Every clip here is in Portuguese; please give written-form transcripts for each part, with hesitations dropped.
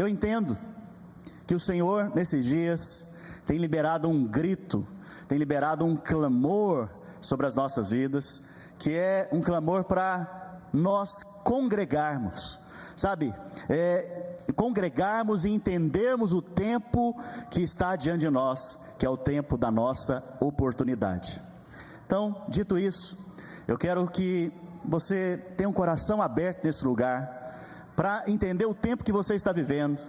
Eu entendo que o Senhor, nesses dias, tem liberado um grito, tem liberado um clamor sobre as nossas vidas, que é um clamor para nós congregarmos, sabe? Congregarmos e entendermos o tempo que está diante de nós, que é o tempo da nossa oportunidade. Então, dito isso, eu quero que você tenha um coração aberto nesse lugar, para entender o tempo que você está vivendo,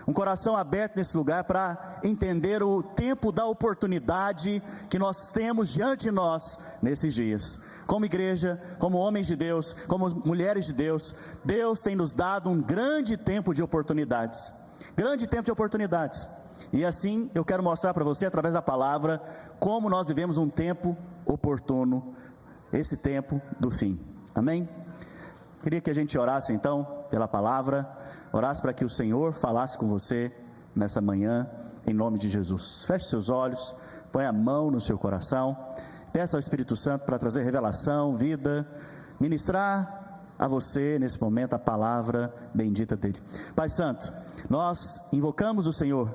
um coração aberto nesse lugar para entender o tempo da oportunidade que nós temos diante de nós nesses dias. Como igreja, como homens de Deus, como mulheres de Deus, Deus tem nos dado um grande tempo de oportunidades, e assim eu quero mostrar para você, através da palavra, como nós vivemos um tempo oportuno, esse tempo do fim. Amém? Queria que a gente orasse então pela palavra, orasse para que o Senhor falasse com você nessa manhã, em nome de Jesus. Feche seus olhos, põe a mão no seu coração, peça ao Espírito Santo para trazer revelação, vida, ministrar a você nesse momento a palavra bendita dele. Pai Santo, nós invocamos o Senhor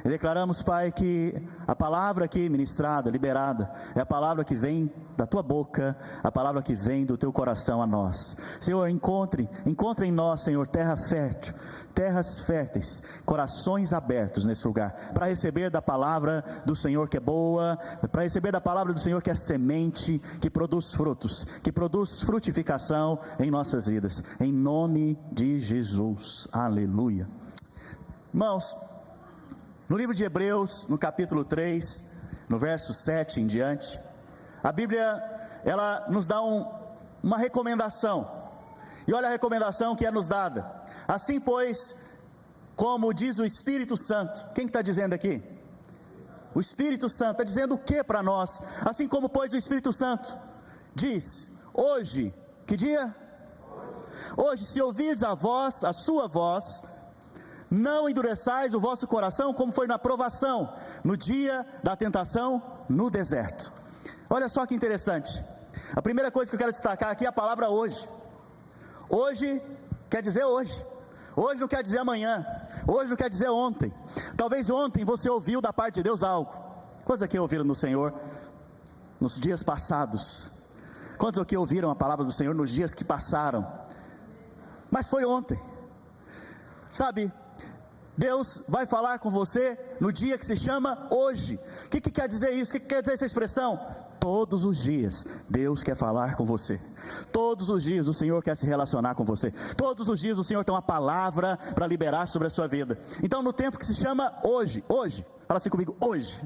e declaramos, Pai, que a palavra aqui ministrada, liberada, é a palavra que vem da tua boca, a palavra que vem do teu coração a nós. Senhor, encontre em nós, Senhor, terra fértil, terras férteis, corações abertos nesse lugar, para receber da palavra do Senhor que é boa, para receber da palavra do Senhor que é semente, que produz frutos, que produz frutificação em nossas vidas, em nome de Jesus. Aleluia. Irmãos, no livro de Hebreus, no capítulo 3, no verso 7 em diante, a Bíblia, ela nos dá uma recomendação, e olha a recomendação que é nos dada: assim pois, como diz o Espírito Santo. Quem está dizendo aqui? O Espírito Santo está dizendo o que para nós? Assim como pois o Espírito Santo diz, hoje, que dia? Hoje, se ouvirdes a sua voz, não endureçais o vosso coração, como foi na provação, no dia da tentação, no deserto. Olha só que interessante, a primeira coisa que eu quero destacar aqui é a palavra hoje. Hoje quer dizer hoje, hoje não quer dizer amanhã, hoje não quer dizer ontem. Talvez ontem você ouviu da parte de Deus algo. Quantos aqui ouviram no Senhor nos dias passados? Quantos aqui ouviram a palavra do Senhor nos dias que passaram? Mas foi ontem, sabe? Deus vai falar com você no dia que se chama hoje. O que quer dizer isso? O que quer dizer essa expressão? Todos os dias Deus quer falar com você, todos os dias o Senhor quer se relacionar com você, todos os dias o Senhor tem uma palavra para liberar sobre a sua vida. Então, no tempo que se chama hoje, fala assim comigo, hoje,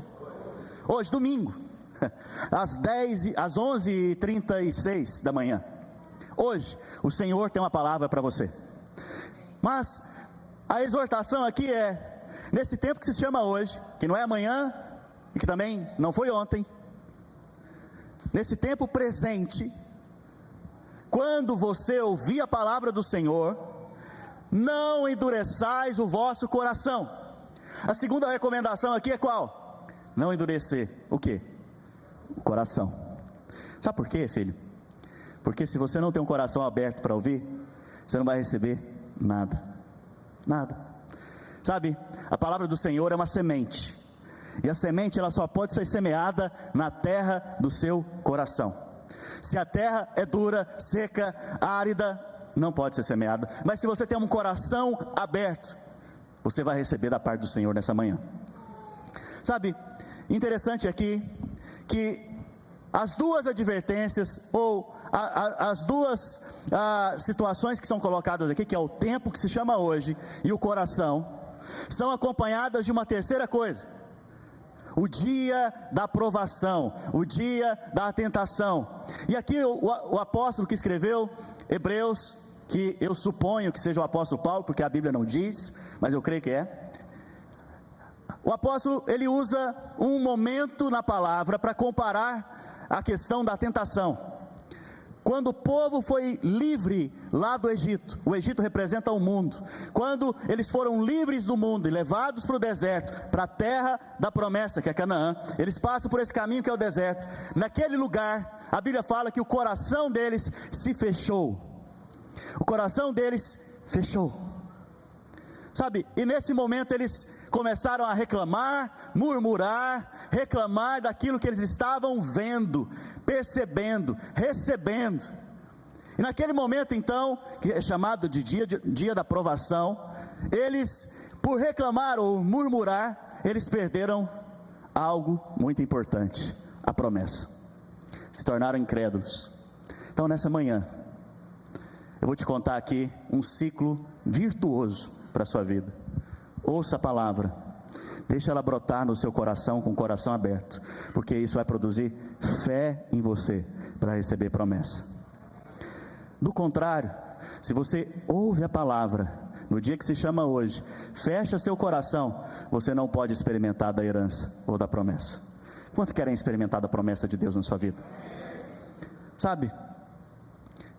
domingo, às 11h36 da manhã, hoje o Senhor tem uma palavra para você. Mas a exortação aqui é, nesse tempo que se chama hoje, que não é amanhã e que também não foi ontem, nesse tempo presente, quando você ouvir a palavra do Senhor, não endureçais o vosso coração. A segunda recomendação aqui é qual? Não endurecer o quê? O coração. Sabe por quê, filho? Porque se você não tem um coração aberto para ouvir, você não vai receber nada. Sabe, a palavra do Senhor é uma semente, e a semente ela só pode ser semeada na terra do seu coração. Se a terra é dura, seca, árida, não pode ser semeada. Mas se você tem um coração aberto, você vai receber da parte do Senhor nessa manhã. Sabe, interessante aqui, que as duas advertências, ou as duas situações que são colocadas aqui, que é o tempo que se chama hoje, e o coração, são acompanhadas de uma terceira coisa: o dia da provação, o dia da tentação. E aqui o apóstolo que escreveu Hebreus, que eu suponho que seja o apóstolo Paulo, porque a Bíblia não diz, mas eu creio que é. O apóstolo, ele usa um momento na palavra para comparar a questão da tentação. Quando o povo foi livre lá do Egito, o Egito representa o mundo. Quando eles foram livres do mundo e levados para o deserto, para a terra da promessa, que é Canaã, eles passam por esse caminho que é o deserto. Naquele lugar, a Bíblia fala que o coração deles se fechou. O coração deles fechou. Sabe, e nesse momento eles começaram a reclamar, murmurar, reclamar daquilo que eles estavam vendo, percebendo, recebendo. E naquele momento então, que é chamado de dia da provação, eles, por reclamar ou murmurar, eles perderam algo muito importante, a promessa. Se tornaram incrédulos. Então nessa manhã, eu vou te contar aqui um ciclo virtuoso para a sua vida. Ouça a palavra, deixa ela brotar no seu coração, com o coração aberto, porque isso vai produzir fé em você, para receber promessa. Do contrário, se você ouve a palavra, no dia que se chama hoje, fecha seu coração, você não pode experimentar da herança ou da promessa. Quantos querem experimentar da promessa de Deus na sua vida? Sabe,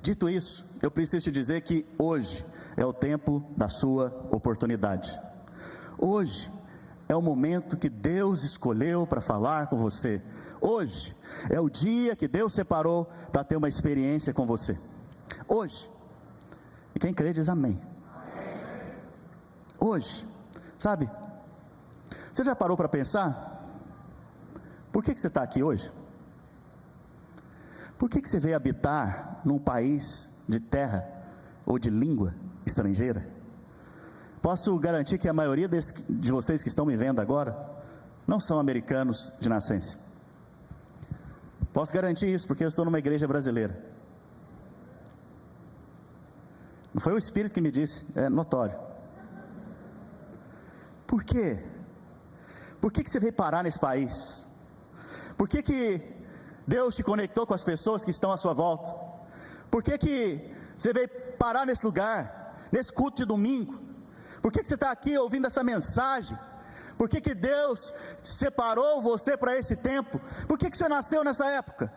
dito isso, eu preciso te dizer que hoje é o tempo da sua oportunidade. Hoje é o momento que Deus escolheu para falar com você. Hoje é o dia que Deus separou para ter uma experiência com você. Hoje. E quem crê diz amém. Hoje, sabe, você já parou para pensar? Por que você está aqui hoje? Por que você veio habitar num país de terra ou de língua estrangeira? Posso garantir que a maioria de vocês que estão me vendo agora não são americanos de nascença. Posso garantir isso porque eu estou numa igreja brasileira. Não foi o Espírito que me disse, é notório. Por quê? Por que você veio parar nesse país? Por que Deus te conectou com as pessoas que estão à sua volta? Por que você veio parar nesse lugar, nesse culto de domingo? Por que você está aqui ouvindo essa mensagem? Por que Deus separou você para esse tempo? Por que você nasceu nessa época?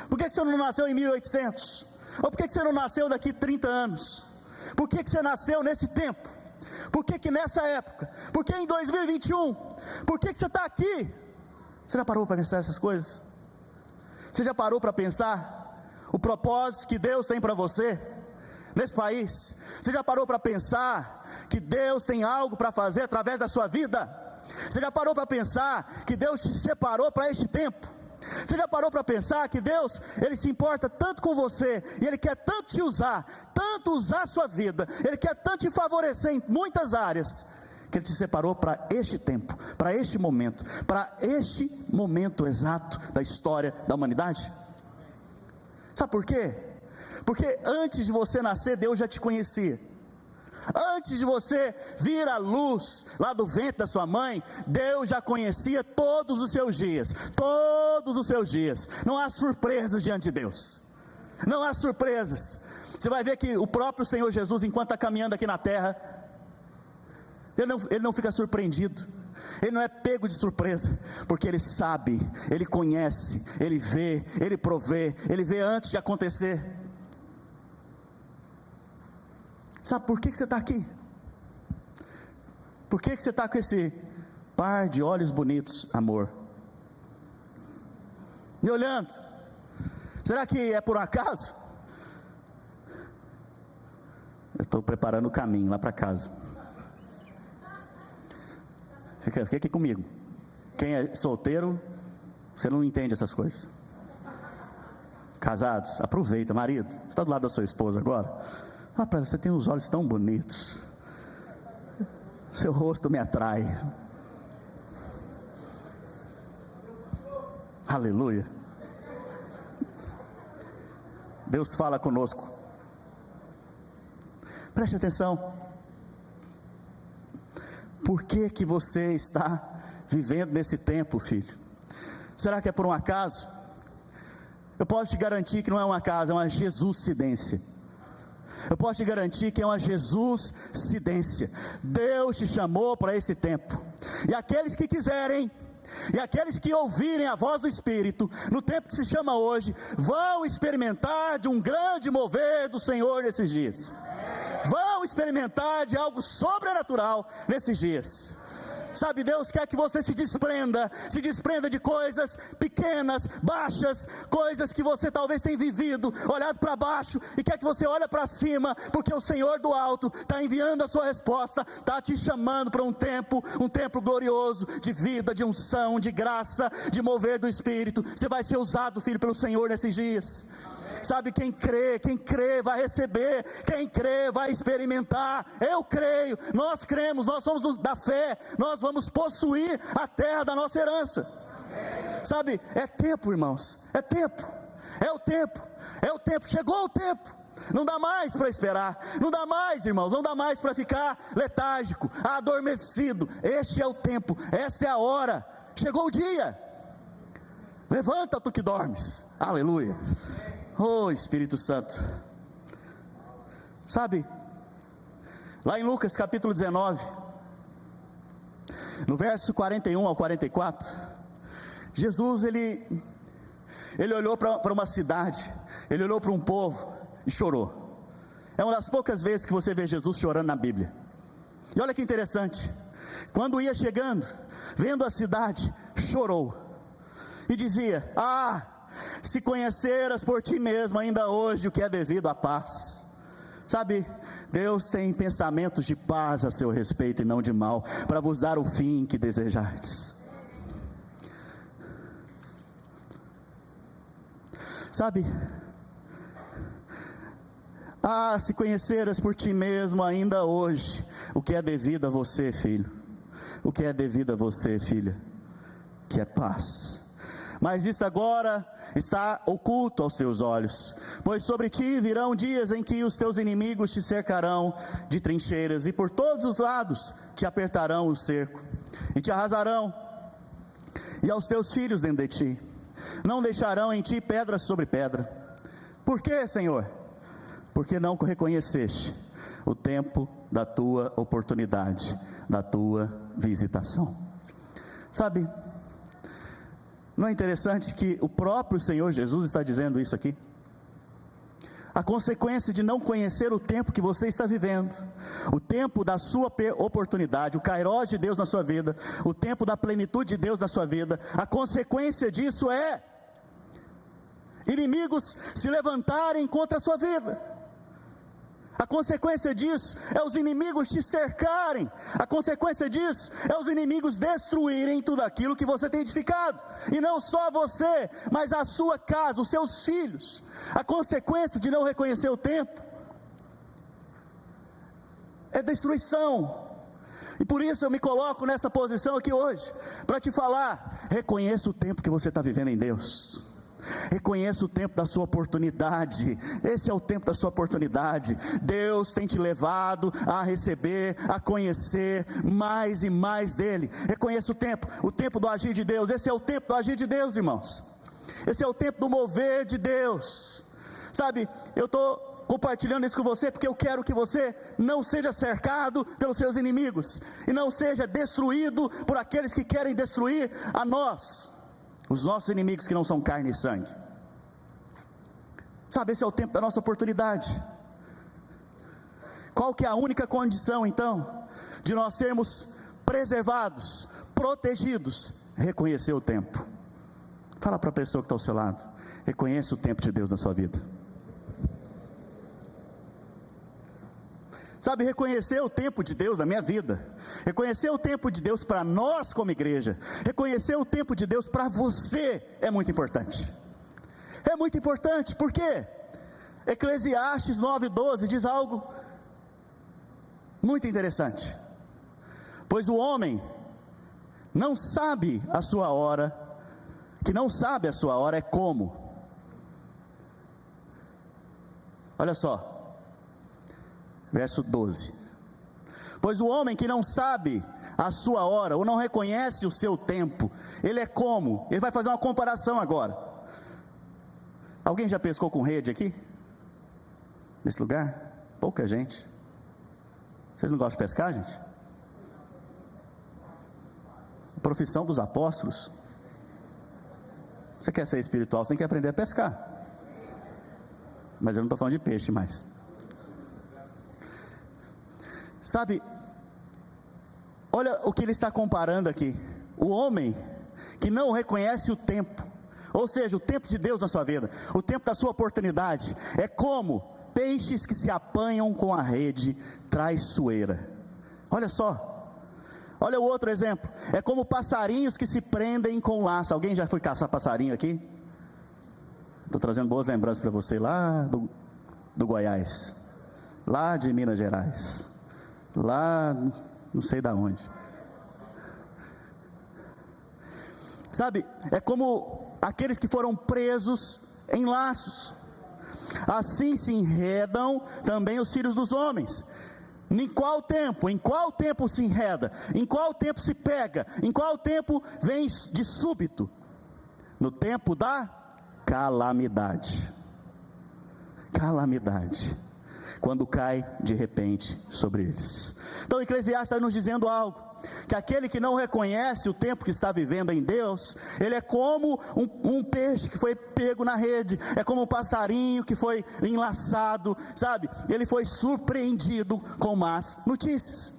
Por que você não nasceu em 1800? Ou por que você não nasceu daqui 30 anos? Por que você nasceu nesse tempo? Por que nessa época? Por que em 2021? Por que você está aqui? Você já parou para pensar essas coisas? Você já parou para pensar o propósito que Deus tem para você nesse país? Você já parou para pensar que Deus tem algo para fazer através da sua vida? Você já parou para pensar que Deus te separou para este tempo? Você já parou para pensar que Deus, Ele se importa tanto com você, e Ele quer tanto te usar, tanto usar a sua vida, Ele quer tanto te favorecer em muitas áreas, que Ele te separou para este tempo, para este momento exato da história da humanidade? Sabe por quê? Porque antes de você nascer, Deus já te conhecia. Antes de você vir à luz lá do ventre da sua mãe, Deus já conhecia todos os seus dias. Todos os seus dias. Não há surpresas diante de Deus. Não há surpresas. Você vai ver que o próprio Senhor Jesus, enquanto está caminhando aqui na terra, Ele não fica surpreendido. Ele não é pego de surpresa, porque Ele sabe, Ele conhece, Ele vê, Ele provê, Ele vê antes de acontecer. Sabe por que você está aqui? Por que você está com esse par de olhos bonitos, amor? Me olhando. Será que é por um acaso? Eu estou preparando o caminho lá para casa. Fica aqui comigo. Quem é solteiro, você não entende essas coisas. Casados, aproveita. Marido, você está do lado da sua esposa agora? Fala para ela, você tem os olhos tão bonitos, seu rosto me atrai. Aleluia. Deus fala conosco. Preste atenção. Por que você está vivendo nesse tempo, filho? Será que é por um acaso? Eu posso te garantir que não é um acaso, é uma Jesuscidência. Eu posso te garantir que é uma Jesuscidência. Deus te chamou para esse tempo. E aqueles que quiserem, e aqueles que ouvirem a voz do Espírito, no tempo que se chama hoje, vão experimentar de um grande mover do Senhor nesses dias. Vão experimentar de algo sobrenatural nesses dias. Sabe, Deus quer que você se desprenda de coisas pequenas, baixas, coisas que você talvez tenha vivido, olhado para baixo, e quer que você olhe para cima, porque o Senhor do alto está enviando a sua resposta, está te chamando para um tempo glorioso, de vida, de unção, de graça, de mover do Espírito. Você vai ser usado, filho, pelo Senhor nesses dias. Sabe, quem crê vai receber, quem crê vai experimentar. Eu creio, nós cremos, nós somos da fé, nós vamos possuir a terra da nossa herança. Sabe, é tempo, irmãos, é o tempo, chegou o tempo. Não dá mais para esperar, não dá mais, irmãos, não dá mais para ficar letárgico, adormecido. Este é o tempo, esta é a hora, chegou o dia. Levanta, tu que dormes, aleluia. Oh, Espírito Santo. Sabe, lá em Lucas capítulo 19, no verso 41 ao 44, Jesus, ele olhou para uma cidade, ele olhou para um povo e chorou. É uma das poucas vezes que você vê Jesus chorando na Bíblia. E olha que interessante, quando ia chegando, vendo a cidade, chorou, e dizia: se conheceras por ti mesmo ainda hoje o que é devido à paz. Sabe, Deus tem pensamentos de paz a seu respeito e não de mal, para vos dar o fim que desejardes. Sabe, se conheceras por ti mesmo ainda hoje o que é devido a você, filho, o que é devido a você, filha, que é paz. Mas isso agora está oculto aos seus olhos, pois sobre ti virão dias em que os teus inimigos te cercarão de trincheiras, e por todos os lados te apertarão o cerco, e te arrasarão, e aos teus filhos dentro de ti, não deixarão em ti pedra sobre pedra. Por quê, Senhor? Porque não reconheceste o tempo da tua oportunidade, da tua visitação. Sabe, não é interessante que o próprio Senhor Jesus está dizendo isso aqui? A consequência de não conhecer o tempo que você está vivendo, o tempo da sua oportunidade, o kairós de Deus na sua vida, o tempo da plenitude de Deus na sua vida, a consequência disso é inimigos se levantarem contra a sua vida. A consequência disso é os inimigos te cercarem. A consequência disso é os inimigos destruírem tudo aquilo que você tem edificado. E não só você, mas a sua casa, os seus filhos. A consequência de não reconhecer o tempo é destruição. E por isso eu me coloco nessa posição aqui hoje, para te falar: reconheça o tempo que você está vivendo em Deus. Reconheça o tempo da sua oportunidade. Esse é o tempo da sua oportunidade. Deus tem te levado a receber, a conhecer mais e mais dele. Reconheça o tempo do agir de Deus. Esse é o tempo do agir de Deus, irmãos. Esse é o tempo do mover de Deus. Sabe, eu estou compartilhando isso com você porque eu quero que você não seja cercado pelos seus inimigos, e não seja destruído por aqueles que querem destruir a nós, os nossos inimigos que não são carne e sangue. Sabe, esse é o tempo da nossa oportunidade. Qual que é a única condição então de nós sermos preservados, protegidos? Reconhecer o tempo. Fala para a pessoa que está ao seu lado: reconheça o tempo de Deus na sua vida. Sabe, reconhecer o tempo de Deus na minha vida, reconhecer o tempo de Deus para nós como igreja, reconhecer o tempo de Deus para você é muito importante. É muito importante, por quê? Eclesiastes 9:12 diz algo muito interessante: pois o homem não sabe a sua hora, que não sabe a sua hora é como. Olha só, verso 12: pois o homem que não sabe a sua hora, ou não reconhece o seu tempo, ele é como? Ele vai fazer uma comparação agora. Alguém já pescou com rede aqui? Nesse lugar? Pouca gente. Vocês não gostam de pescar, gente? Profissão dos apóstolos. Você quer ser espiritual, você tem que aprender a pescar. Mas eu não estou falando de peixe mais. Sabe, Olha o que ele está comparando aqui. O homem que não reconhece o tempo, ou seja, o tempo de Deus na sua vida, o tempo da sua oportunidade, é como peixes que se apanham com a rede traiçoeira. Olha só, olha o outro exemplo, é como passarinhos que se prendem com laço. Alguém já foi caçar passarinho aqui? Estou trazendo boas lembranças para você lá do Goiás, lá de Minas Gerais, lá não sei da onde. Sabe, é como aqueles que foram presos em laços. Assim se enredam também os filhos dos homens. Em qual tempo? Em qual tempo se enreda? Em qual tempo se pega? Em qual tempo vem de súbito? No tempo da calamidade. Calamidade. Quando cai de repente sobre eles. Então o Eclesiastes está nos dizendo algo, que aquele que não reconhece o tempo que está vivendo em Deus, ele é como um peixe que foi pego na rede, é como um passarinho que foi enlaçado, sabe? Ele foi surpreendido com más notícias.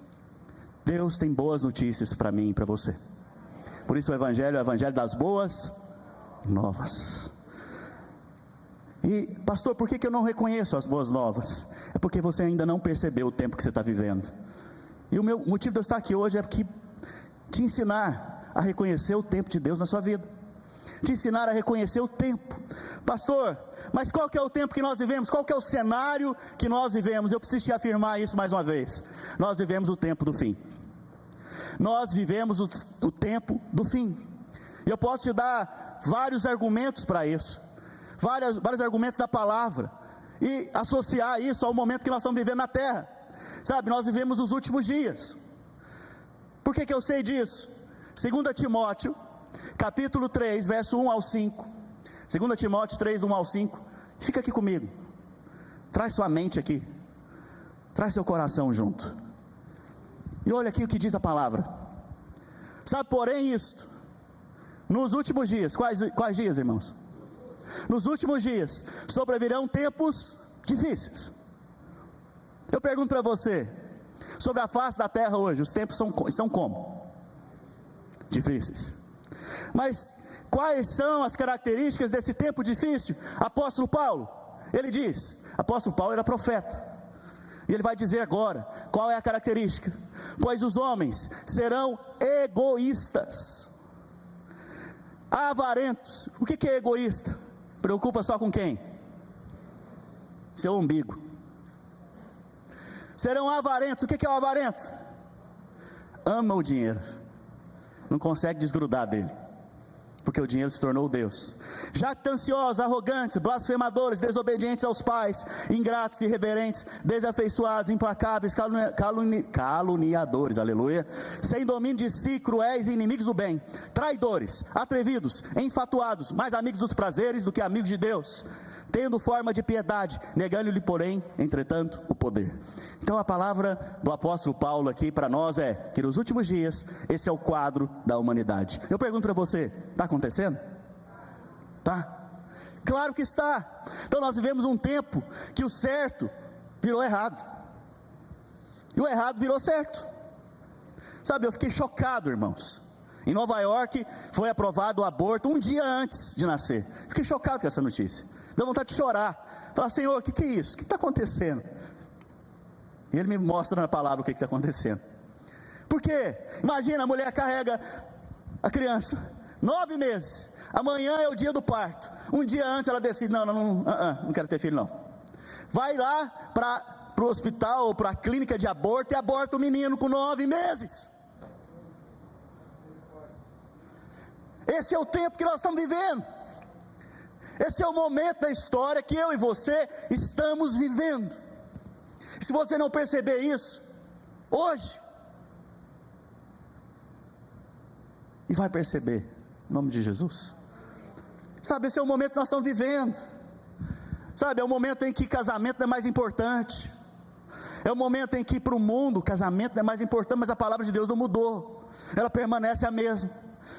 Deus tem boas notícias para mim e para você. Por isso o Evangelho é o Evangelho das boas novas. E pastor, por que eu não reconheço as boas novas? É porque você ainda não percebeu o tempo que você está vivendo. E o meu motivo de eu estar aqui hoje é que te ensinar a reconhecer o tempo de Deus na sua vida, te ensinar a reconhecer o tempo. Pastor, mas qual que é o tempo que nós vivemos? Qual que é o cenário que nós vivemos? Eu preciso te afirmar isso mais uma vez. Nós vivemos o tempo do fim. Nós vivemos o tempo do fim. E eu posso te dar vários argumentos para isso, vários argumentos da palavra, e associar isso ao momento que nós estamos vivendo na terra. Sabe, nós vivemos os últimos dias. Por que eu sei disso? 2 Timóteo, capítulo 3, verso 1 ao 5. 2 Timóteo 3, 1 ao 5. Fica aqui comigo. Traz sua mente aqui. Traz seu coração junto. E olha aqui o que diz a palavra. Sabe, porém, isto, nos últimos dias, quais dias, irmãos? Nos últimos dias, sobrevirão tempos difíceis. Eu pergunto para você, sobre a face da terra hoje, os tempos são como? Difíceis. Mas quais são as características desse tempo difícil? Apóstolo Paulo, ele diz, apóstolo Paulo era profeta, e ele vai dizer agora, qual é a característica? Pois os homens serão egoístas, avarentos. O que é egoísta? Preocupa só com quem? Seu umbigo. Serão avarentos. O que é o avarento? Ama o dinheiro, não consegue desgrudar dele, porque o dinheiro se tornou Deus. Jactanciosos, arrogantes, blasfemadores, desobedientes aos pais, ingratos, irreverentes, desafeiçoados, implacáveis, caluniadores, aleluia, sem domínio de si, cruéis e inimigos do bem, traidores, atrevidos, enfatuados, mais amigos dos prazeres do que amigos de Deus, tendo forma de piedade, negando-lhe, porém, entretanto, o poder. Então a palavra do apóstolo Paulo aqui para nós é que nos últimos dias, esse é o quadro da humanidade. Eu pergunto para você, está acontecendo? Tá? Claro que está. Então nós vivemos um tempo que o certo virou errado, e o errado virou certo. Sabe, eu fiquei chocado, irmãos. Em Nova York foi aprovado o aborto um dia antes de nascer. Fiquei chocado com essa notícia. Deu vontade de chorar. Falar, Senhor, o que é isso? O que está acontecendo? E ele me mostra na palavra o que está acontecendo. Por quê? Imagina, a mulher carrega a criança, 9 meses. Amanhã é o dia do parto. Um dia antes ela decide, não quero ter filho não. Vai lá para o hospital ou para a clínica de aborto e aborta o menino com 9 meses. Esse é o tempo que nós estamos vivendo. Esse é o momento da história que eu e você estamos vivendo. Se você não perceber isso hoje, e vai perceber, em nome de Jesus, sabe, esse é o momento que nós estamos vivendo. Sabe, é o momento em que casamento não é mais importante, é o momento em que para o mundo casamento não é mais importante, mas a palavra de Deus não mudou, ela permanece a mesma.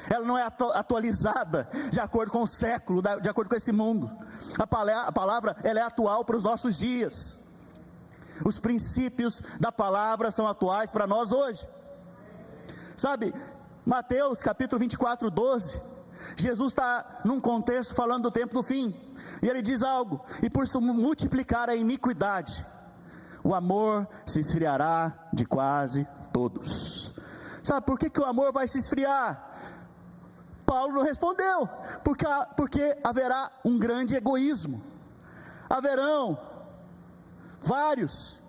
Ela não é atualizada de acordo com o século, de acordo com esse mundo. A palavra ela é atual para os nossos dias. Os princípios da palavra são atuais para nós hoje. Sabe, Mateus capítulo 24, 12, Jesus está num contexto falando do tempo do fim, e ele diz algo: e por se multiplicar a iniquidade, o amor se esfriará de quase todos. Sabe por que o amor vai se esfriar? Paulo não respondeu, porque haverá um grande egoísmo, haverão vários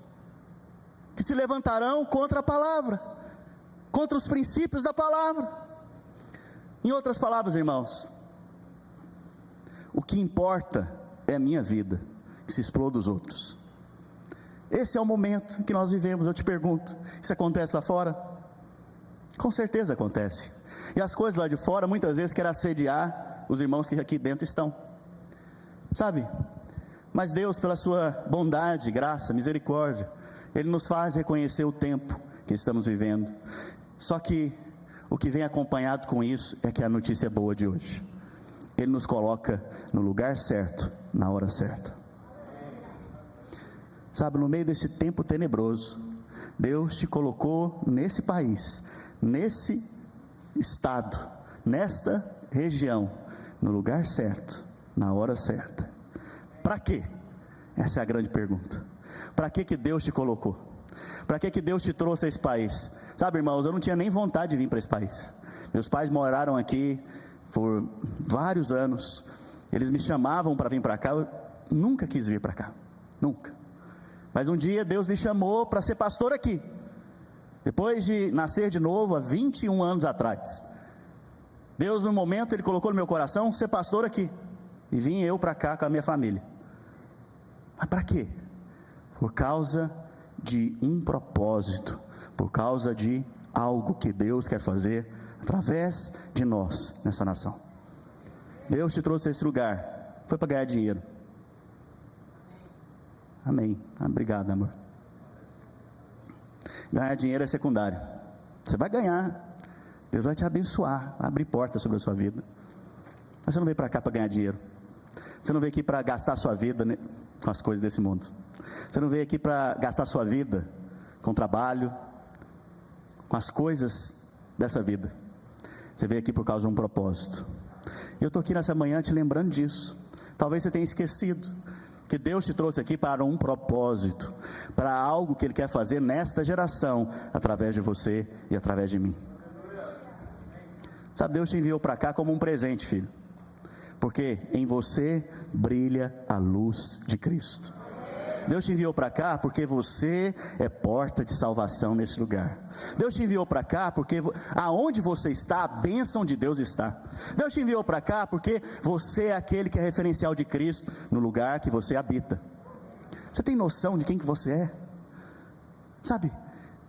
que se levantarão contra a palavra, contra os princípios da palavra. Em outras palavras, irmãos, o que importa é a minha vida, que se exploda os outros. Esse é o momento que nós vivemos. Eu te pergunto, isso acontece lá fora? Com certeza acontece, e as coisas lá de fora muitas vezes querem assediar os irmãos que aqui dentro estão, sabe? Mas Deus, pela sua bondade, graça, misericórdia, Ele nos faz reconhecer o tempo que estamos vivendo. Só que o que vem acompanhado com isso é que a notícia é boa de hoje. Ele nos coloca no lugar certo, na hora certa. Sabe, no meio desse tempo tenebroso, Deus te colocou nesse país, nesse estado, nesta região, no lugar certo, na hora certa. Para quê? Essa é a grande pergunta. Para que Deus te colocou? Para que Deus te trouxe a esse país? Sabe, irmãos, eu não tinha nem vontade de vir para esse país. Meus pais moraram aqui por vários anos, eles me chamavam para vir para cá, eu nunca quis vir para cá, nunca. Mas um dia Deus me chamou para ser pastor aqui, depois de nascer de novo, há 21 anos atrás. Deus, no momento, Ele colocou no meu coração ser pastor aqui, e vim eu para cá com a minha família. Mas para quê? Por causa de um propósito, por causa de algo que Deus quer fazer através de nós nessa nação. Deus te trouxe a esse lugar, foi para ganhar dinheiro. Amém, obrigado, amor. Ganhar dinheiro é secundário, você vai ganhar, Deus vai te abençoar, vai abrir portas sobre a sua vida, mas você não veio para cá para ganhar dinheiro, você não veio aqui para gastar a sua vida com as coisas desse mundo, você não veio aqui para gastar a sua vida com trabalho, com as coisas dessa vida, você veio aqui por causa de um propósito. E eu estou aqui nessa manhã te lembrando disso. Talvez você tenha esquecido que Deus te trouxe aqui para um propósito, para algo que Ele quer fazer nesta geração, através de você e através de mim. Sabe, Deus te enviou para cá como um presente, filho, porque em você brilha a luz de Cristo. Deus te enviou para cá porque você é porta de salvação nesse lugar. Deus te enviou para cá porque aonde você está, a bênção de Deus está. Deus te enviou para cá porque você é aquele que é referencial de Cristo no lugar que você habita. Você tem noção de quem que você é? Sabe,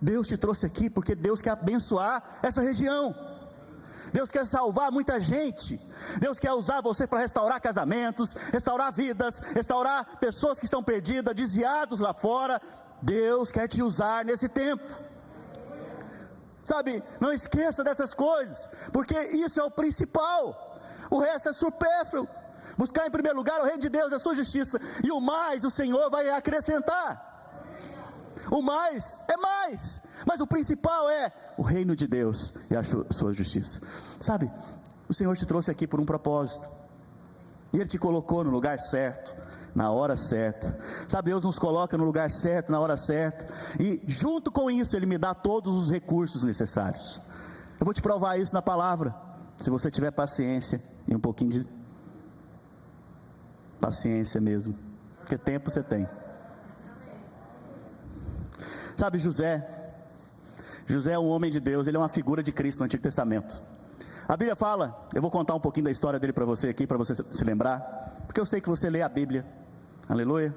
Deus te trouxe aqui porque Deus quer abençoar essa região. Deus quer salvar muita gente. Deus quer usar você para restaurar casamentos, restaurar vidas, restaurar pessoas que estão perdidas, desviados lá fora. Deus quer te usar nesse tempo. Sabe, não esqueça dessas coisas, porque isso é o principal. O resto é supérfluo. Buscar em primeiro lugar o reino de Deus e a sua justiça, e o mais o Senhor vai acrescentar. O mais é mais, mas o principal é o reino de Deus e a sua justiça. Sabe, o Senhor te trouxe aqui por um propósito, e Ele te colocou no lugar certo, na hora certa. Sabe, Deus nos coloca no lugar certo, na hora certa, e junto com isso Ele me dá todos os recursos necessários. Eu vou te provar isso na palavra, se você tiver paciência, e um pouquinho de paciência mesmo, porque tempo você tem. Sabe, José é um homem de Deus, ele é uma figura de Cristo no Antigo Testamento. A Bíblia fala, eu vou contar um pouquinho da história dele para você aqui, para você se lembrar, porque eu sei que você lê a Bíblia, aleluia,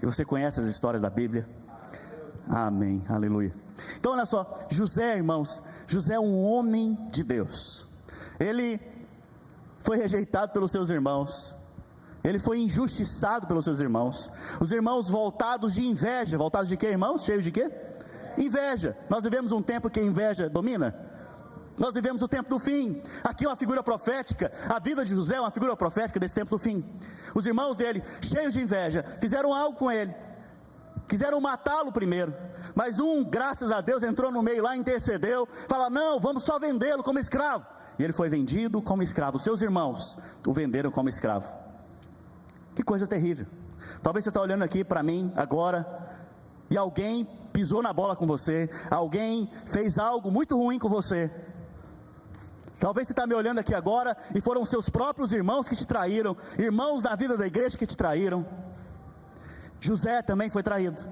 e você conhece as histórias da Bíblia, amém, aleluia. Então olha só, José, irmãos, José é um homem de Deus. Ele foi rejeitado pelos seus irmãos, ele foi injustiçado pelos seus irmãos, os irmãos voltados de inveja. Voltados de quê, irmãos? Cheios de quê? Inveja. Nós vivemos um tempo que a inveja domina, nós vivemos o tempo do fim. Aqui é uma figura profética, a vida de José é uma figura profética desse tempo do fim. Os irmãos dele, cheios de inveja, fizeram algo com ele, quiseram matá-lo primeiro, mas graças a Deus, entrou no meio lá, intercedeu, fala: não, vamos só vendê-lo como escravo. E ele foi vendido como escravo. Seus irmãos o venderam como escravo. Que coisa terrível. Talvez você está olhando aqui para mim agora, e alguém pisou na bola com você, alguém fez algo muito ruim com você. Talvez você está me olhando aqui agora, e foram seus próprios irmãos que te traíram, irmãos da vida da igreja que te traíram. José também foi traído,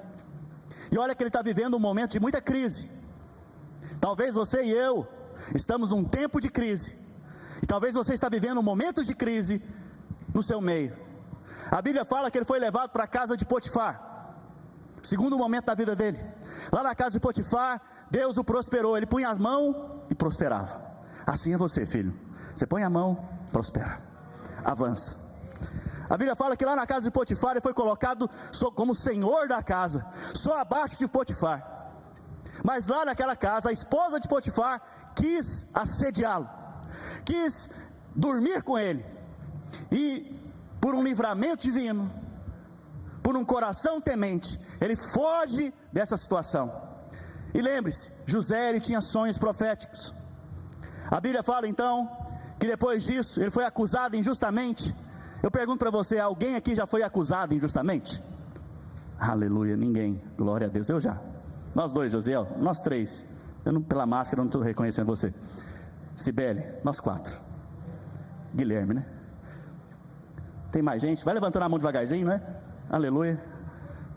e olha que ele está vivendo um momento de muita crise. Talvez você e eu estamos num tempo de crise, e talvez você está vivendo um momento de crise no seu meio. A Bíblia fala que ele foi levado para a casa de Potifar, segundo momento da vida dele. Lá na casa de Potifar, Deus o prosperou, ele punha as mãos e prosperava. Assim é você, filho, você põe a mão, prospera, avança. A Bíblia fala que lá na casa de Potifar ele foi colocado como senhor da casa, só abaixo de Potifar. Mas lá naquela casa, a esposa de Potifar quis assediá-lo, quis dormir com ele, e por um livramento divino, por um coração temente, ele foge dessa situação. E lembre-se, José, ele tinha sonhos proféticos. A Bíblia fala então, que depois disso, ele foi acusado injustamente. Eu pergunto para você, alguém aqui já foi acusado injustamente? Aleluia, ninguém, glória a Deus. Eu já, nós dois, Josiel, nós três. Eu não, pela máscara, eu não estou reconhecendo você. Cibele, nós quatro. Guilherme, né? Tem mais gente? Vai levantando a mão devagarzinho, não é? Aleluia.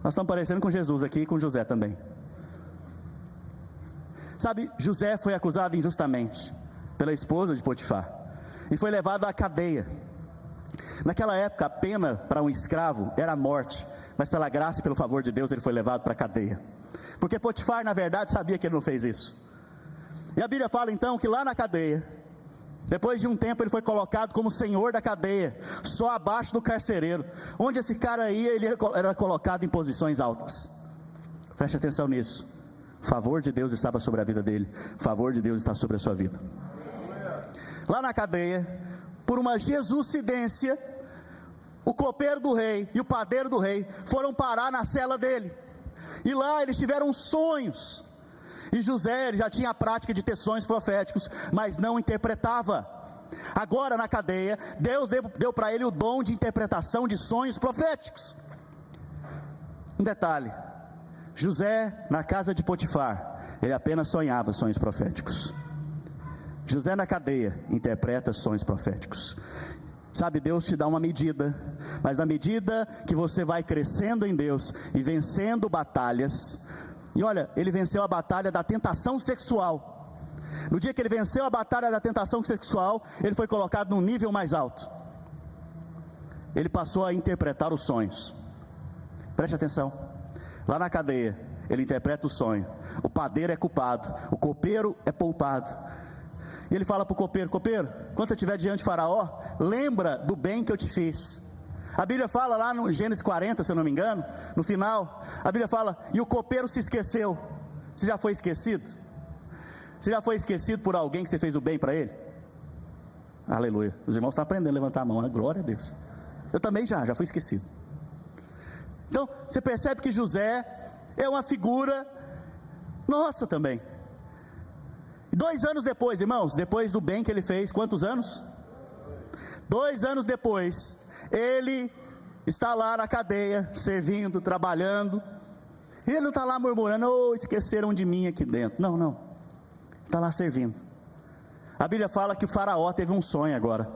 Nós estamos parecendo com Jesus aqui e com José também. Sabe, José foi acusado injustamente pela esposa de Potifar e foi levado à cadeia. Naquela época, a pena para um escravo era a morte, mas pela graça e pelo favor de Deus ele foi levado para a cadeia, porque Potifar na verdade sabia que ele não fez isso. E a Bíblia fala então que lá na cadeia, depois de um tempo, ele foi colocado como senhor da cadeia, só abaixo do carcereiro. Onde esse cara ia, ele era colocado em posições altas. Preste atenção nisso. O favor de Deus estava sobre a vida dele, o favor de Deus está sobre a sua vida. Lá na cadeia, por uma jesucidência, o copeiro do rei e o padeiro do rei foram parar na cela dele, e lá eles tiveram sonhos. E José, ele já tinha a prática de ter sonhos proféticos, mas não interpretava. Agora na cadeia, Deus deu para ele o dom de interpretação de sonhos proféticos. Um detalhe, José na casa de Potifar, ele apenas sonhava sonhos proféticos. José na cadeia, interpreta sonhos proféticos. Sabe, Deus te dá uma medida, mas na medida que você vai crescendo em Deus e vencendo batalhas. E olha, ele venceu a batalha da tentação sexual. No dia que ele venceu a batalha da tentação sexual, ele foi colocado num nível mais alto. Ele passou a interpretar os sonhos. Preste atenção. Lá na cadeia, ele interpreta o sonho. O padeiro é culpado, o copeiro é poupado. E ele fala para o copeiro: copeiro, quando você estiver diante de Faraó, lembra do bem que eu te fiz. A Bíblia fala lá no Gênesis 40, se eu não me engano, no final, a Bíblia fala: e o copeiro se esqueceu. Você já foi esquecido? Você já foi esquecido por alguém que você fez o bem para ele? Aleluia. Os irmãos estão aprendendo a levantar a mão, né? Glória a Deus. Eu também já fui esquecido. Então, você percebe que José é uma figura nossa também. 2 anos depois, irmãos, depois do bem que ele fez, quantos anos? 2 anos depois, ele está lá na cadeia, servindo, trabalhando. E ele não está lá murmurando: oh, esqueceram de mim aqui dentro. Não, está lá servindo. A Bíblia fala que o faraó teve um sonho agora.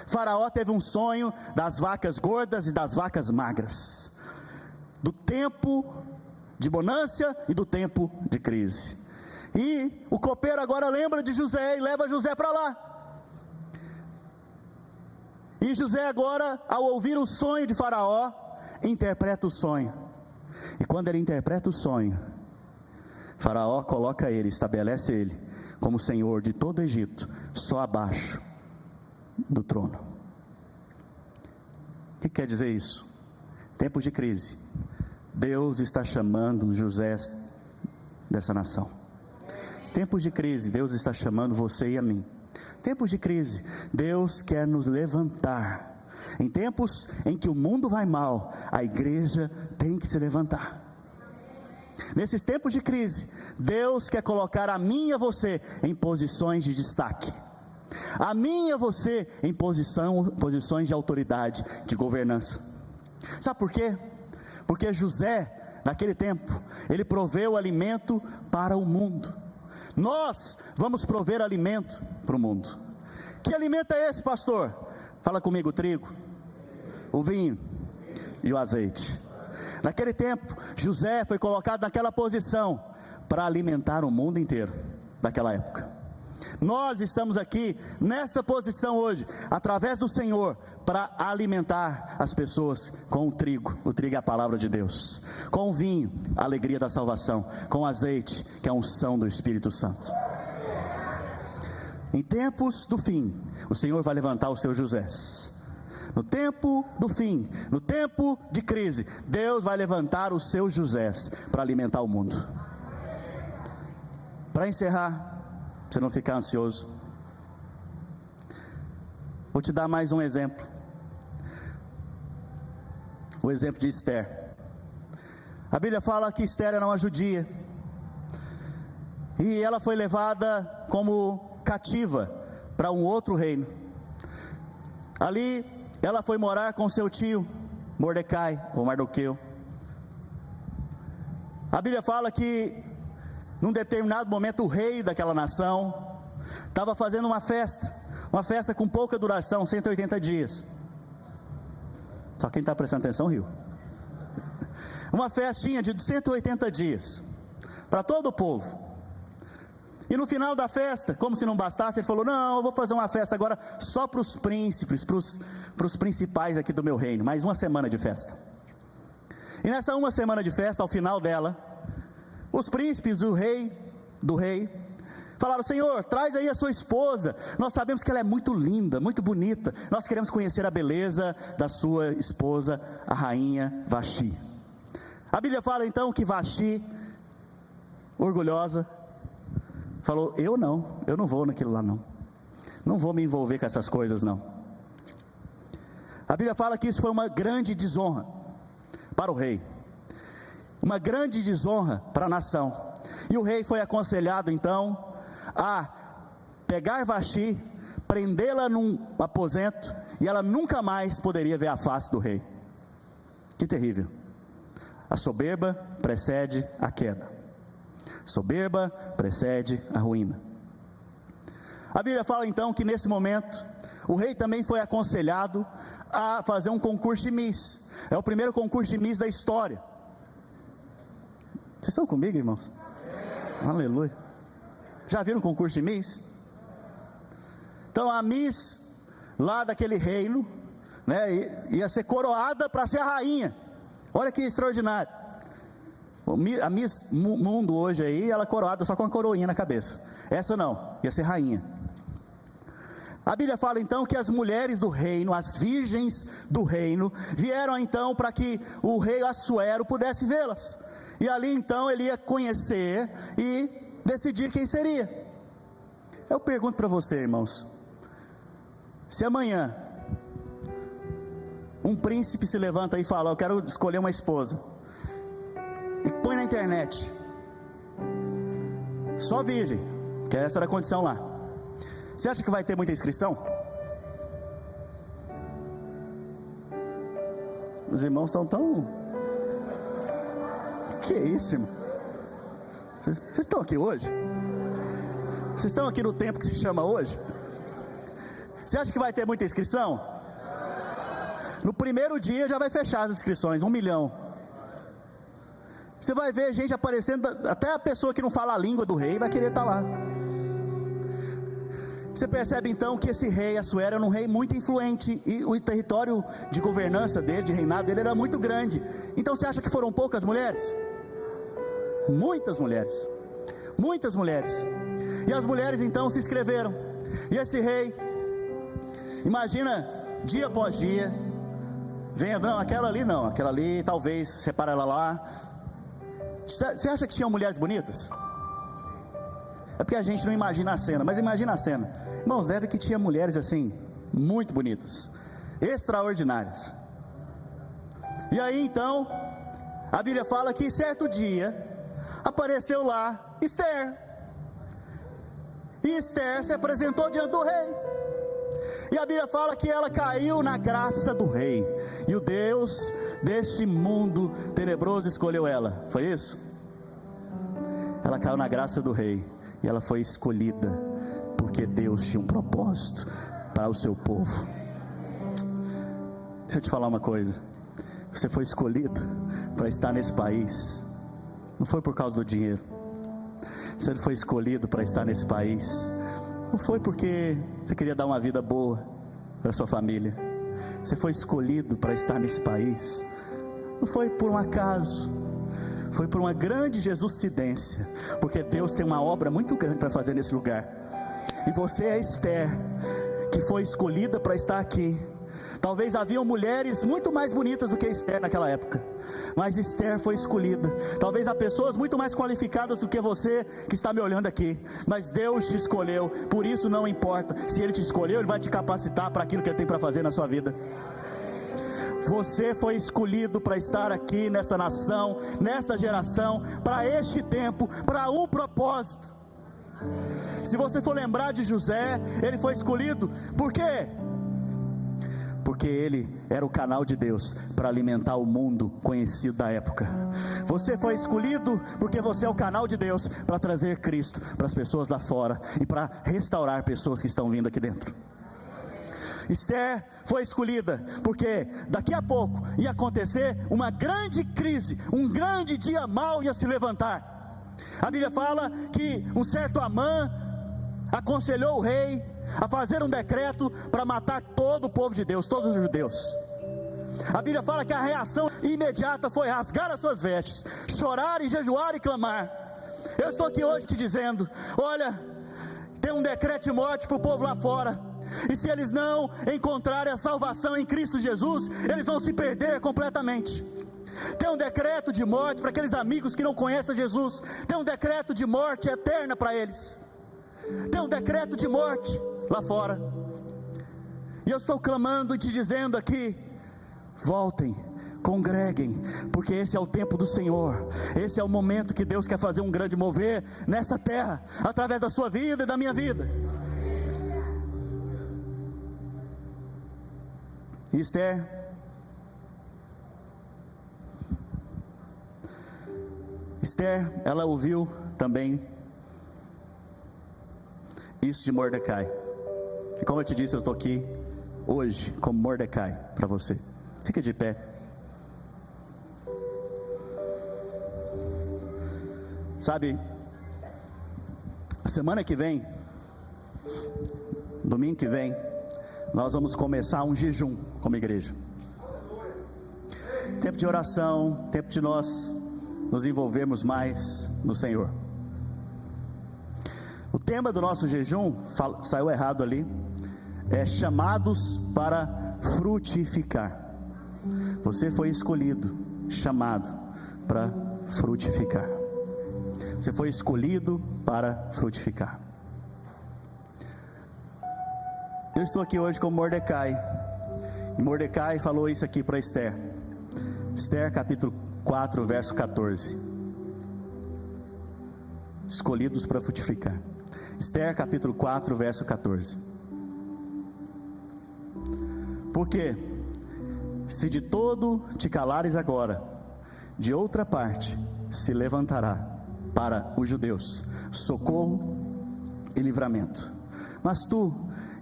Faraó teve um sonho das vacas gordas e das vacas magras, do tempo de bonança e do tempo de crise. E o copeiro agora lembra de José e leva José para lá. E José agora, ao ouvir o sonho de Faraó, interpreta o sonho. E quando ele interpreta o sonho, Faraó coloca ele, estabelece ele como senhor de todo o Egito, só abaixo do trono. O que quer dizer isso? Tempos de crise. Deus está chamando José dessa nação. Tempos de crise, Deus está chamando você e a mim. Tempos de crise, Deus quer nos levantar Em tempos em que o mundo vai mal, a igreja tem que se levantar. Nesses tempos de crise, Deus quer colocar a mim e a você em posições de destaque. A mim e a você em posições de autoridade, de governança. Sabe por quê? Porque José, naquele tempo, ele proveu alimento para o mundo. Nós vamos prover alimento para o mundo. Que alimento é esse, pastor? Fala comigo: o trigo, o vinho e o azeite. Naquele tempo, José foi colocado naquela posição para alimentar o mundo inteiro daquela época. Nós estamos aqui nessa posição hoje, através do Senhor, para alimentar as pessoas com o trigo é a palavra de Deus, com o vinho, a alegria da salvação, com o azeite, que é a unção do Espírito Santo. Em tempos do fim, o Senhor vai levantar os seus Josés. No tempo do fim, no tempo de crise, Deus vai levantar os seus Josés para alimentar o mundo. Para encerrar, para você não ficar ansioso, vou te dar mais um exemplo. O exemplo de Esther. A Bíblia fala que Esther era uma judia, e ela foi levada como cativa para um outro reino. Ali ela foi morar com seu tio Mordecai, ou Mardoqueu. A Bíblia fala que num determinado momento o rei daquela nação estava fazendo uma festa com pouca duração, 180 dias. Só quem está prestando atenção riu. Uma festinha de 180 dias para todo o povo. E no final da festa, como se não bastasse, ele falou: não, eu vou fazer uma festa agora só para os príncipes, para os principais aqui do meu reino. Mais uma semana de festa. E nessa uma semana de festa, ao final dela, os príncipes do rei falaram: Senhor, traz aí a sua esposa, nós sabemos que ela é muito linda, muito bonita, nós queremos conhecer a beleza da sua esposa, a rainha Vaxi. A Bíblia fala então que Vaxi, orgulhosa, falou: eu não vou naquilo lá não vou me envolver com essas coisas não. A Bíblia fala que isso foi uma grande desonra para o rei, uma grande desonra para a nação, e o rei foi aconselhado então a pegar Vaxi, prendê-la num aposento, e ela nunca mais poderia ver a face do rei. Que terrível! A soberba precede a queda, soberba precede a ruína. A Bíblia fala então que nesse momento o rei também foi aconselhado a fazer um concurso de Miss. É o primeiro concurso de Miss da história. Vocês estão comigo, irmãos? Aleluia. Já viram o concurso de Miss? Então a Miss lá daquele reino, né, ia ser coroada para ser a rainha. Olha que extraordinário. A Miss Mundo hoje aí, ela coroada só com uma coroinha na cabeça. Essa não, ia ser rainha. A Bíblia fala então que as mulheres do reino, as virgens do reino, vieram então para que o rei Assuero pudesse vê-las. E ali então ele ia conhecer e decidir quem seria. Eu pergunto para você, irmãos, se amanhã um príncipe se levanta e fala: eu quero escolher uma esposa, e põe na internet, só virgem, que essa era a condição lá, você acha que vai ter muita inscrição? Os irmãos estão tão... Que é isso, irmão? Vocês estão aqui hoje? Vocês estão aqui no tempo que se chama hoje? Você acha que vai ter muita inscrição? No primeiro dia já vai fechar as inscrições, 1 milhão. Você vai ver gente aparecendo, até a pessoa que não fala a língua do rei vai querer estar lá. Você percebe então que esse rei Assuero era um rei muito influente, e o território de governança dele, de reinado dele, era muito grande. Então você acha que foram poucas mulheres? Muitas mulheres, muitas mulheres. E as mulheres então se inscreveram, e esse rei, imagina, dia após dia, vendo: não, aquela ali talvez, separa ela lá. Você acha que tinham mulheres bonitas? É porque a gente não imagina a cena, mas imagina a cena. Irmãos, deve que tinha mulheres assim, muito bonitas. extraordinárias. E aí então, a Bíblia fala que certo dia, apareceu lá Esther, e Esther se apresentou diante do rei, e a Bíblia fala que ela caiu na graça do rei, e o Deus deste mundo tenebroso escolheu ela, foi isso? Ela caiu na graça do rei, e ela foi escolhida, porque Deus tinha um propósito para o seu povo. Deixa eu te falar uma coisa, você foi escolhido para estar nesse país, não foi por causa do dinheiro. Você não foi escolhido para estar nesse país, não foi porque você queria dar uma vida boa para sua família. Você foi escolhido para estar nesse país, não foi por um acaso, foi por uma grande jesuscidência, porque Deus tem uma obra muito grande para fazer nesse lugar. E você é Esther, que foi escolhida para estar aqui. Talvez haviam mulheres muito mais bonitas do que Esther naquela época, mas Esther foi escolhida. Talvez há pessoas muito mais qualificadas do que você que está me olhando aqui, mas Deus te escolheu. Por isso não importa, se Ele te escolheu, Ele vai te capacitar para aquilo que Ele tem para fazer na sua vida. Você foi escolhido para estar aqui nessa nação, nessa geração, para este tempo, para um propósito. Se você for lembrar de José, ele foi escolhido, por quê? Porque ele era o canal de Deus para alimentar o mundo conhecido da época. Você foi escolhido porque você é o canal de Deus para trazer Cristo para as pessoas lá fora e para restaurar pessoas que estão vindo aqui dentro. Esther foi escolhida porque daqui a pouco ia acontecer uma grande crise, um grande dia mau ia se levantar. A Bíblia fala que um certo Amã aconselhou o rei a fazer um decreto para matar todo o povo de Deus, todos os judeus. A Bíblia fala que a reação imediata foi rasgar as suas vestes, chorar e jejuar e clamar. Eu estou aqui hoje te dizendo, olha, tem um decreto de morte para o povo lá fora, e se eles não encontrarem a salvação em Cristo Jesus, eles vão se perder completamente. Tem um decreto de morte para aqueles amigos que não conhecem Jesus, tem um decreto de morte eterna para eles, tem um decreto de morte lá fora, e eu estou clamando e te dizendo aqui, voltem, congreguem, porque esse é o tempo do Senhor, esse é o momento que Deus quer fazer um grande mover nessa terra, através da sua vida e da minha vida. Esther, ela ouviu também isso de Mordecai, e como eu te disse, eu estou aqui hoje como Mordecai para você. Fica de pé. Sabe, semana que vem, domingo que vem, nós vamos começar um jejum como igreja. Tempo de oração, tempo de nós nos envolvermos mais no Senhor. O tema do nosso jejum, saiu errado ali, é chamados para frutificar. Você foi escolhido, chamado para frutificar. Você foi escolhido para frutificar. Eu estou aqui hoje com Mordecai, e Mordecai falou isso aqui para Esther. Esther capítulo 4, verso 14. Escolhidos para frutificar. Esther capítulo 4, verso 14. Porque se de todo te calares agora, de outra parte se levantará para os judeus socorro e livramento. Mas tu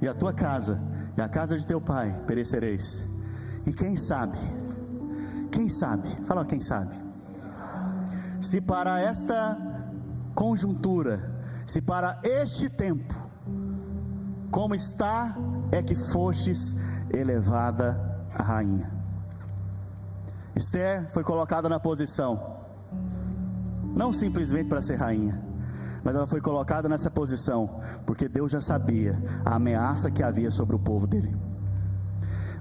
e a tua casa e a casa de teu pai perecereis. E quem sabe, fala quem sabe, se para esta conjuntura, se para este tempo, como está, é que fostes elevada a rainha. Esther foi colocada na posição, não simplesmente para ser rainha, mas ela foi colocada nessa posição, porque Deus já sabia a ameaça que havia sobre o povo dele.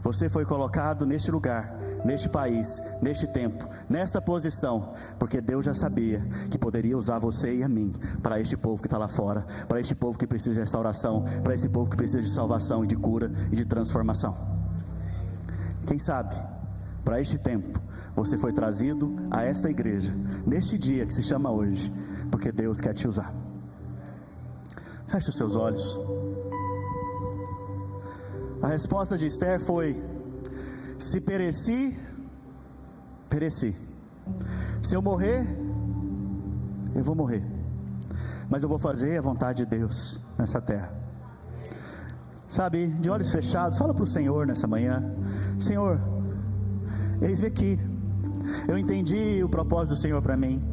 Você foi colocado neste lugar, neste país, neste tempo, nesta posição, porque Deus já sabia que poderia usar você e a mim, para este povo que está lá fora, para este povo que precisa de restauração, para esse povo que precisa de salvação e de cura e de transformação. Quem sabe, para este tempo, você foi trazido a esta igreja, neste dia que se chama hoje, porque Deus quer te usar. Feche os seus olhos. A resposta de Esther foi: se pereci, pereci. Se eu morrer, eu vou morrer, mas eu vou fazer a vontade de Deus nessa terra. Sabe, de olhos fechados, fala para o Senhor nessa manhã: Senhor, eis-me aqui. Eu entendi o propósito do Senhor para mim.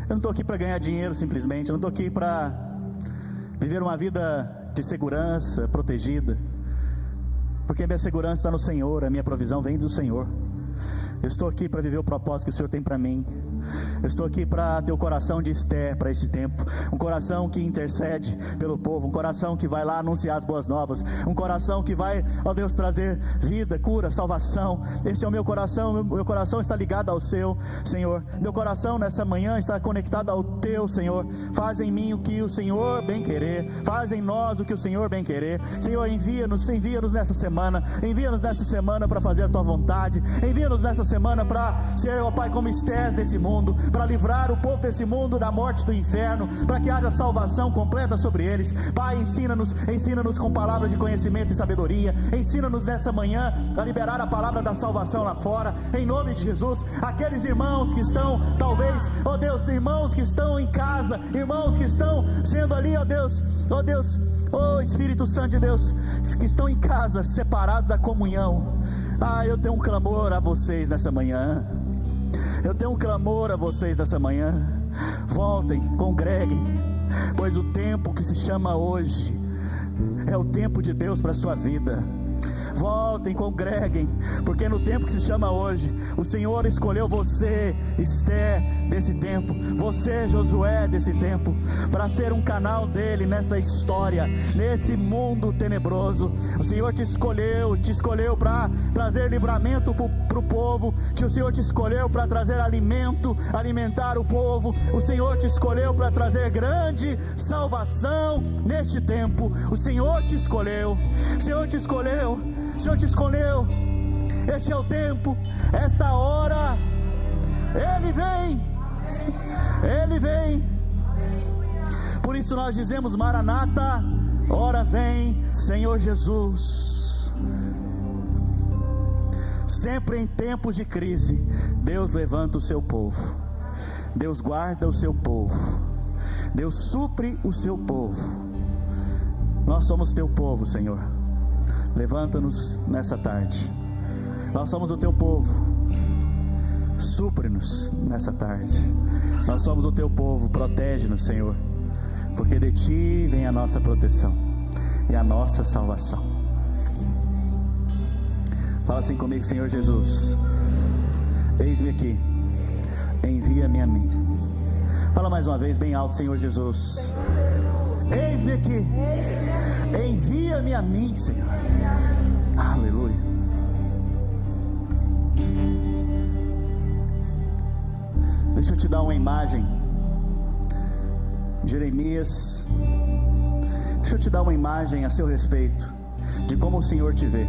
Eu não estou aqui para ganhar dinheiro simplesmente, eu não estou aqui para viver uma vida de segurança, protegida, porque a minha segurança está no Senhor, a minha provisão vem do Senhor. Eu estou aqui para viver o propósito que o Senhor tem para mim. Eu estou aqui para ter o coração de Esther para este tempo, um coração que intercede pelo povo, um coração que vai lá anunciar as boas novas, um coração que vai, ó Deus, trazer vida, cura, salvação. Esse é o meu coração está ligado ao seu, Senhor. Meu coração nessa manhã está conectado ao teu, Senhor. Faz em mim o que o Senhor bem querer, faz em nós o que o Senhor bem querer. Senhor, envia-nos nessa semana para fazer a tua vontade. Envia-nos nessa semana para ser, ó Pai, como Esther desse mundo, para livrar o povo desse mundo da morte do inferno, para que haja salvação completa sobre eles. Pai, ensina-nos com palavras de conhecimento e sabedoria. Ensina-nos nessa manhã a liberar a palavra da salvação lá fora, em nome de Jesus. Aqueles irmãos que estão, talvez, ó Deus, irmãos que estão em casa, irmãos que estão sendo ali, ó Deus, ó Espírito Santo de Deus, que estão em casa, separados da comunhão. Eu tenho um clamor a vocês nessa manhã. Eu tenho um clamor a vocês nessa manhã. Voltem, congreguem, pois o tempo que se chama hoje é o tempo de Deus para a sua vida. Voltem, congreguem, porque no tempo que se chama hoje, o Senhor escolheu você, Esther, desse tempo, você, Josué, desse tempo, para ser um canal dele nessa história, nesse mundo tenebroso. O Senhor te escolheu para trazer livramento para o povo. O Senhor te escolheu para trazer alimentar o povo. O Senhor te escolheu para trazer grande salvação neste tempo. O Senhor te escolheu. Este é o tempo, esta hora. Ele vem. Por isso nós dizemos: Maranata, ora vem, Senhor Jesus. Sempre em tempos de crise, Deus levanta o seu povo, Deus guarda o seu povo, Deus supre o seu povo. Nós somos teu povo, Senhor. Levanta-nos nessa tarde. Nós somos o teu povo. Supre-nos nessa tarde. Nós somos o teu povo. Protege-nos, Senhor, porque de ti vem a nossa proteção e a nossa salvação. Fala assim comigo: Senhor Jesus, eis-me aqui, envia-me a mim. Fala mais uma vez bem alto: Senhor Jesus, eis-me aqui, envia-me a mim, Senhor. Aleluia. Deixa eu te dar uma imagem. Jeremias, deixa eu te dar uma imagem a seu respeito, de como o Senhor te vê,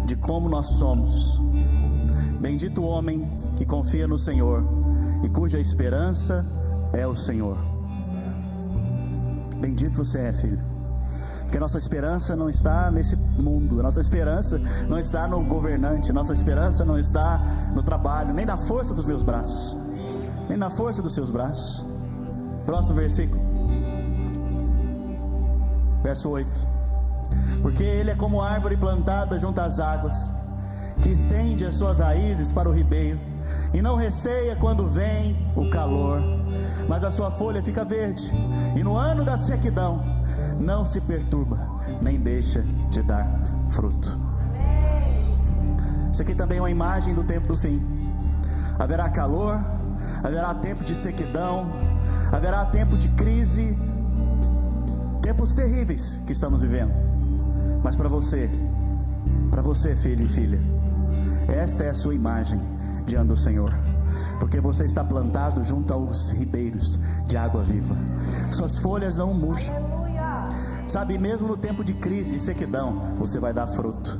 de como nós somos. Bendito o homem que confia no Senhor e cuja esperança é o Senhor. Bendito você é, filho, porque nossa esperança não está nesse mundo, nossa esperança não está no governante, nossa esperança não está no trabalho, nem na força dos meus braços, nem na força dos seus braços. Próximo versículo, verso 8: porque ele é como árvore plantada junto às águas, que estende as suas raízes para o ribeiro, e não receia quando vem o calor, mas a sua folha fica verde, e no ano da sequidão não se perturba, nem deixa de dar fruto. Isso aqui também é uma imagem do tempo do fim. Haverá calor, haverá tempo de sequidão, haverá tempo de crise, tempos terríveis que estamos vivendo. Mas para você, filho e filha, esta é a sua imagem diante do Senhor, porque você está plantado junto aos ribeiros de água viva. Suas folhas não murcham. Sabe, mesmo no tempo de crise, de sequidão, você vai dar fruto.